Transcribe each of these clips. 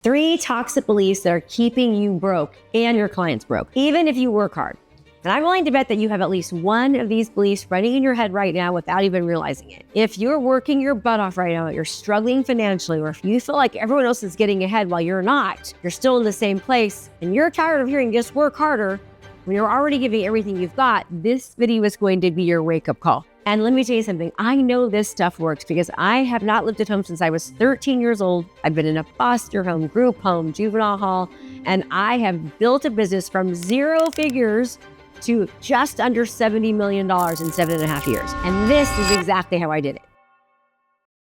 3 toxic beliefs that are keeping you broke and your clients broke, even if you work hard. And I'm willing to bet that you have at least one of these beliefs running in your head right now without even realizing it. If you're working your butt off right now, you're struggling financially, or if you feel like everyone else is getting ahead while you're not, you're still in the same place, and you're tired of hearing just work harder when you're already giving everything you've got, this video is going to be your wake-up call. And let me tell you something, I know this stuff works because I have not lived at home since I was 13 years old. I've been in a foster home, group home, juvenile hall, and I have built a business from 0 figures to just under $70 million in 7.5 years. And this is exactly how I did it.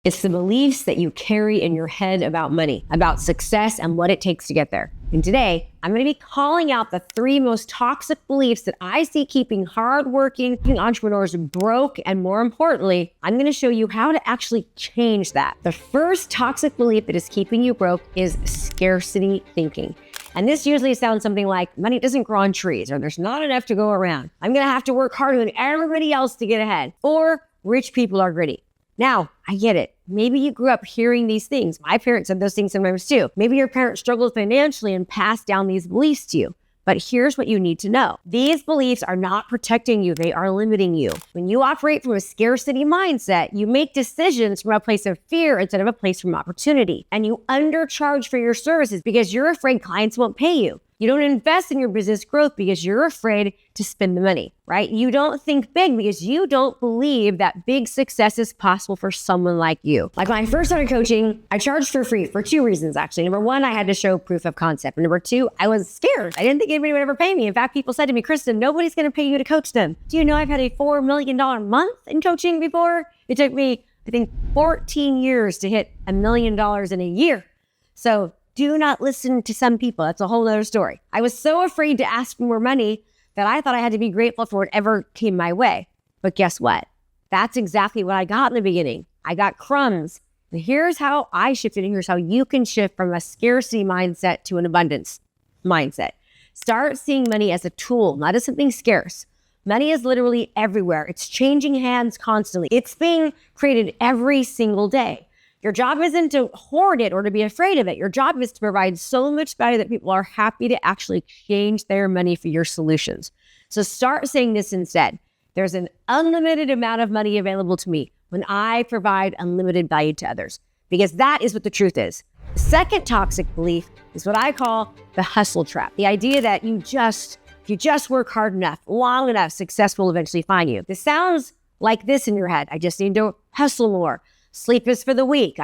It's the beliefs that you carry in your head about money, about success, and what it takes to get there. And today, I'm going to be calling out the 3 most toxic beliefs that I see keeping hardworking entrepreneurs broke. And more importantly, I'm going to show you how to actually change that. The first toxic belief that is keeping you broke is scarcity thinking. And this usually sounds something like, money doesn't grow on trees, or there's not enough to go around. I'm going to have to work harder than everybody else to get ahead. Or rich people are greedy. Now, I get it. Maybe you grew up hearing these things. My parents said those things sometimes too. Maybe your parents struggled financially and passed down these beliefs to you. But here's what you need to know. These beliefs are not protecting you. They are limiting you. When you operate from a scarcity mindset, you make decisions from a place of fear instead of a place from opportunity. And you undercharge for your services because you're afraid clients won't pay you. You don't invest in your business growth because you're afraid to spend the money, right? You don't think big because you don't believe that big success is possible for someone like you. Like when I first started coaching, I charged for free for 2 reasons, actually. Number 1, I had to show proof of concept. And number 2, I was scared. I didn't think anybody would ever pay me. In fact, people said to me, Krista, nobody's going to pay you to coach them. Do you know I've had a $4 million month in coaching before? It took me, I think, 14 years to hit $1 million in a year. So do not listen to some people. That's a whole other story. I was so afraid to ask for more money that I thought I had to be grateful for whatever came my way. But guess what? That's exactly what I got in the beginning. I got crumbs. And here's how I shifted, and here's how you can shift from a scarcity mindset to an abundance mindset. Start seeing money as a tool, not as something scarce. Money is literally everywhere. It's changing hands constantly. It's being created every single day. Your job isn't to hoard it or to be afraid of it. Your job is to provide so much value that people are happy to actually exchange their money for your solutions. So start saying this instead. There's an unlimited amount of money available to me when I provide unlimited value to others, because that is what the truth is. The second toxic belief is what I call the hustle trap. The idea that if you just work hard enough, long enough, success will eventually find you. This sounds like this in your head. I just need to hustle more. Sleep is for the weak. If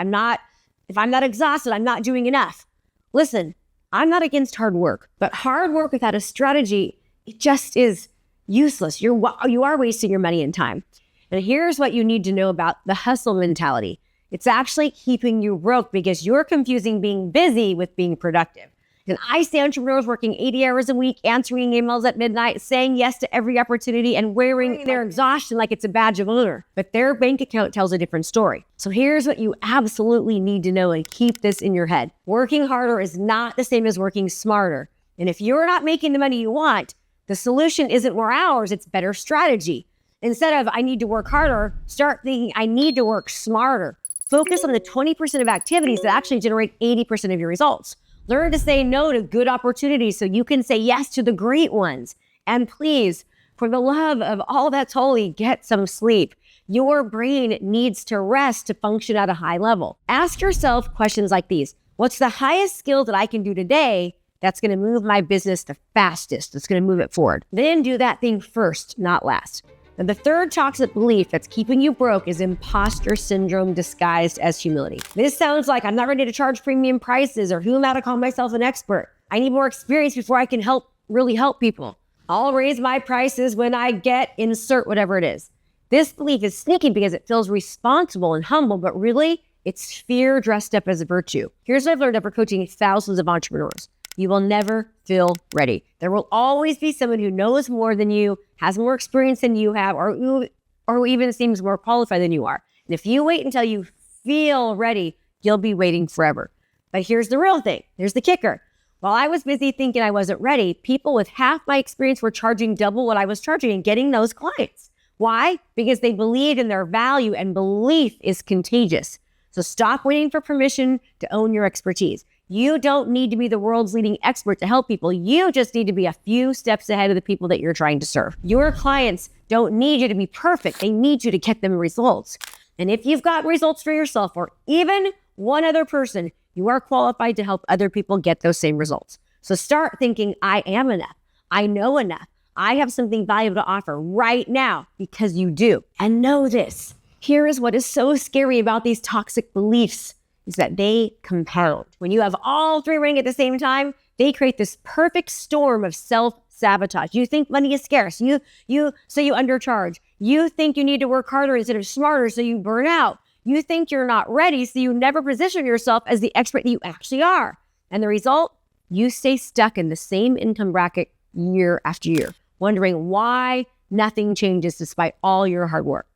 I'm not exhausted, I'm not doing enough. Listen, I'm not against hard work, but hard work without a strategy, it just is useless. You are wasting your money and time. And here's what you need to know about the hustle mentality. It's actually keeping you broke because you're confusing being busy with being productive. And I see entrepreneurs working 80 hours a week, answering emails at midnight, saying yes to every opportunity, and wearing their exhaustion like it's a badge of honor. But their bank account tells a different story. So here's what you absolutely need to know, and keep this in your head. Working harder is not the same as working smarter. And if you're not making the money you want, the solution isn't more hours, it's better strategy. Instead of, I need to work harder, start thinking, I need to work smarter. Focus on the 20% of activities that actually generate 80% of your results. Learn to say no to good opportunities so you can say yes to the great ones. And please, for the love of all that's holy, get some sleep. Your brain needs to rest to function at a high level. Ask yourself questions like these. What's the highest skill that I can do today that's going to move my business the fastest, that's going to move it forward? Then do that thing first, not last. And the third toxic belief that's keeping you broke is imposter syndrome disguised as humility. This sounds like I'm not ready to charge premium prices, or who am I to call myself an expert? I need more experience before I can really help people. I'll raise my prices when I insert whatever it is. This belief is sneaky because it feels responsible and humble, but really it's fear dressed up as a virtue. Here's what I've learned after coaching thousands of entrepreneurs. You will never feel ready. There will always be someone who knows more than you, has more experience than you have, or who even seems more qualified than you are. And if you wait until you feel ready, you'll be waiting forever. But here's the real thing. Here's the kicker. While I was busy thinking I wasn't ready, people with half my experience were charging double what I was charging and getting those clients. Why? Because they believed in their value, and belief is contagious. So stop waiting for permission to own your expertise. You don't need to be the world's leading expert to help people. You just need to be a few steps ahead of the people that you're trying to serve. Your clients don't need you to be perfect. They need you to get them results. And if you've got results for yourself or even one other person, you are qualified to help other people get those same results. So start thinking, I am enough. I know enough. I have something valuable to offer right now, because you do. And know this. Here is what is so scary about these toxic beliefs, is that they compound. When you have all three running at the same time, they create this perfect storm of self-sabotage. You think money is scarce. So you undercharge. You think you need to work harder instead of smarter, so you burn out. You think you're not ready, so you never position yourself as the expert that you actually are. And the result, you stay stuck in the same income bracket year after year, wondering why nothing changes despite all your hard work.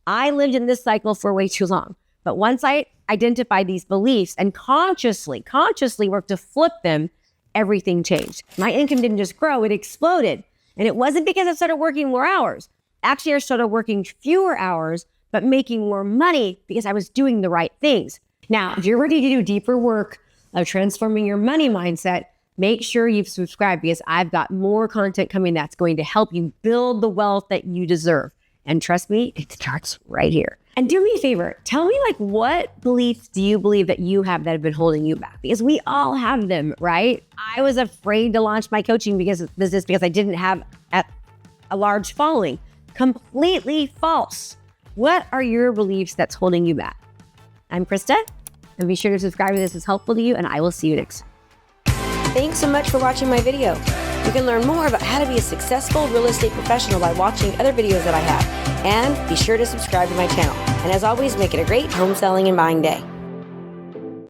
I lived in this cycle for way too long. But once I identified these beliefs and consciously worked to flip them, everything changed. My income didn't just grow, it exploded. And it wasn't because I started working more hours. Actually, I started working fewer hours, but making more money because I was doing the right things. Now, if you're ready to do deeper work of transforming your money mindset, make sure you've subscribed, because I've got more content coming that's going to help you build the wealth that you deserve. And trust me, it starts right here. And do me a favor, tell me what beliefs do you believe that you have that have been holding you back? Because we all have them, right? I was afraid to launch my coaching business because I didn't have a large following. Completely false. What are your beliefs that's holding you back? I'm Krista, and be sure to subscribe if this is helpful to you, and I will see you next. Thanks so much for watching my video. You can learn more about how to be a successful real estate professional by watching other videos that I have. And be sure to subscribe to my channel. And as always, make it a great home selling and buying day.